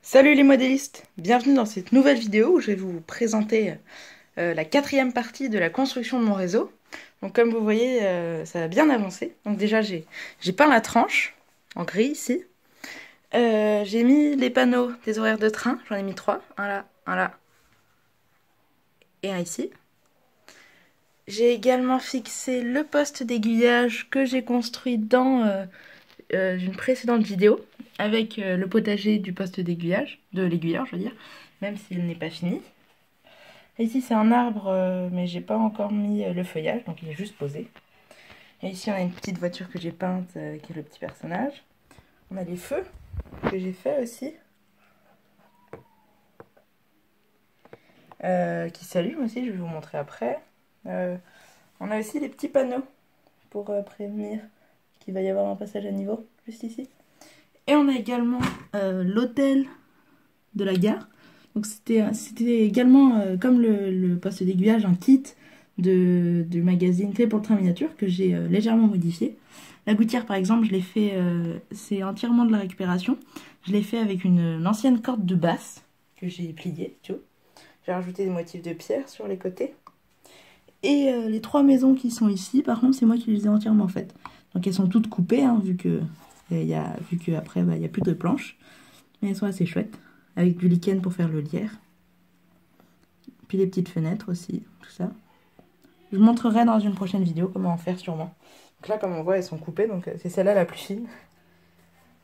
Salut les modélistes, bienvenue dans cette nouvelle vidéo où je vais vous présenter la quatrième partie de la construction de mon réseau. Donc comme vous voyez, ça a bien avancé. Donc déjà j'ai peint la tranche en gris ici. J'ai mis les panneaux des horaires de train, j'en ai mis 3, un là et un ici. J'ai également fixé le poste d'aiguillage que j'ai construit dans une précédente vidéo avec le potager du poste d'aiguillage, de l'aiguilleur je veux dire, même s'il n'est pas fini. Et ici c'est un arbre mais j'ai pas encore mis le feuillage donc il est juste posé. Et ici on a une petite voiture que j'ai peinte qui est le petit personnage. On a les feux que j'ai fait aussi. Qui s'allument aussi, je vais vous montrer après. On a aussi les petits panneaux pour prévenir qu'il va y avoir un passage à niveau, juste ici. Et on a également l'hôtel de la gare. Donc c'était également, comme le poste d'aiguillage, un kit du magazine fait pour le train miniature que j'ai légèrement modifié. La gouttière par exemple, je l'ai fait, c'est entièrement de la récupération. Je l'ai fait avec une ancienne corde de basse que j'ai pliée, tu vois. J'ai rajouté des motifs de pierre sur les côtés. Et les 3 maisons qui sont ici, par contre, c'est moi qui les ai entièrement faites. Donc elles sont toutes coupées, hein, vu qu'après, il n'y a plus de planches. Mais elles sont assez chouettes, avec du lichen pour faire le lierre. Puis les petites fenêtres aussi, tout ça. Je vous montrerai dans une prochaine vidéo comment en faire sûrement. Donc là, comme on voit, elles sont coupées, donc c'est celle-là la plus fine.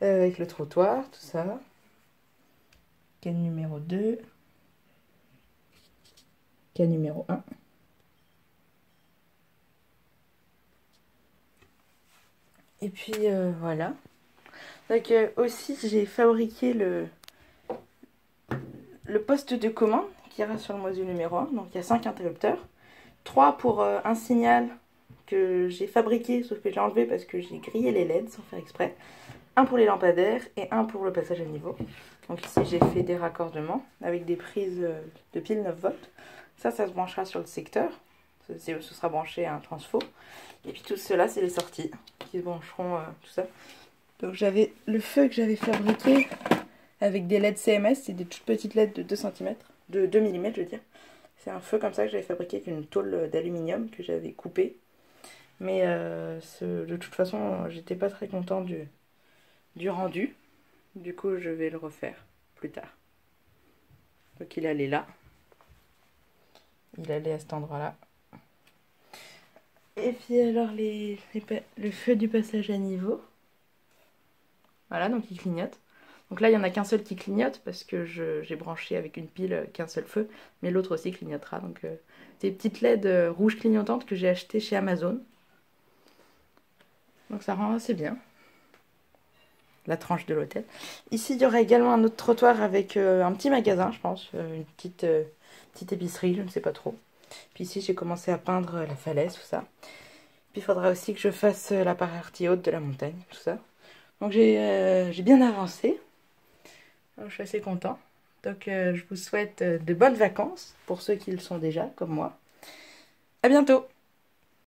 Avec le trottoir, tout ça. Canne numéro 2. Canne numéro 1. Et puis voilà. Donc aussi j'ai fabriqué le poste de commande qui ira sur le module numéro 1. Donc il y a 5 interrupteurs. 3 pour un signal que j'ai fabriqué, sauf que j'ai enlevé parce que j'ai grillé les LED sans faire exprès. Un pour les lampadaires et un pour le passage à niveau. Donc ici j'ai fait des raccordements avec des prises de pile 9 volts. Ça se branchera sur le secteur. Ce sera branché à un transfo. Et puis tout cela c'est les sorties qui se brancheront tout ça. Donc j'avais le feu que j'avais fabriqué avec des LED CMS, c'est des toutes petites LED de 2 cm, de 2 mm je veux dire. C'est un feu comme ça que j'avais fabriqué avec une tôle d'aluminium que j'avais coupée. Mais de toute façon j'étais pas très content du rendu. Du coup je vais le refaire plus tard. Donc il allait là. Il allait à cet endroit là. Et puis alors le feu du passage à niveau. Voilà, donc il clignote. Donc là, il n'y en a qu'un seul qui clignote parce que j'ai branché avec une pile qu'un seul feu. Mais l'autre aussi clignotera. Donc des petites LED rouges clignotantes que j'ai achetées chez Amazon. Donc ça rend assez bien. La tranche de l'hôtel. Ici, il y aura également un autre trottoir avec un petit magasin, je pense. Une petite épicerie, je ne sais pas trop. Puis ici, j'ai commencé à peindre la falaise, tout ça. Puis il faudra aussi que je fasse la partie haute de la montagne, tout ça. Donc j'ai bien avancé. Donc, je suis assez content. Donc je vous souhaite de bonnes vacances pour ceux qui le sont déjà, comme moi. À bientôt!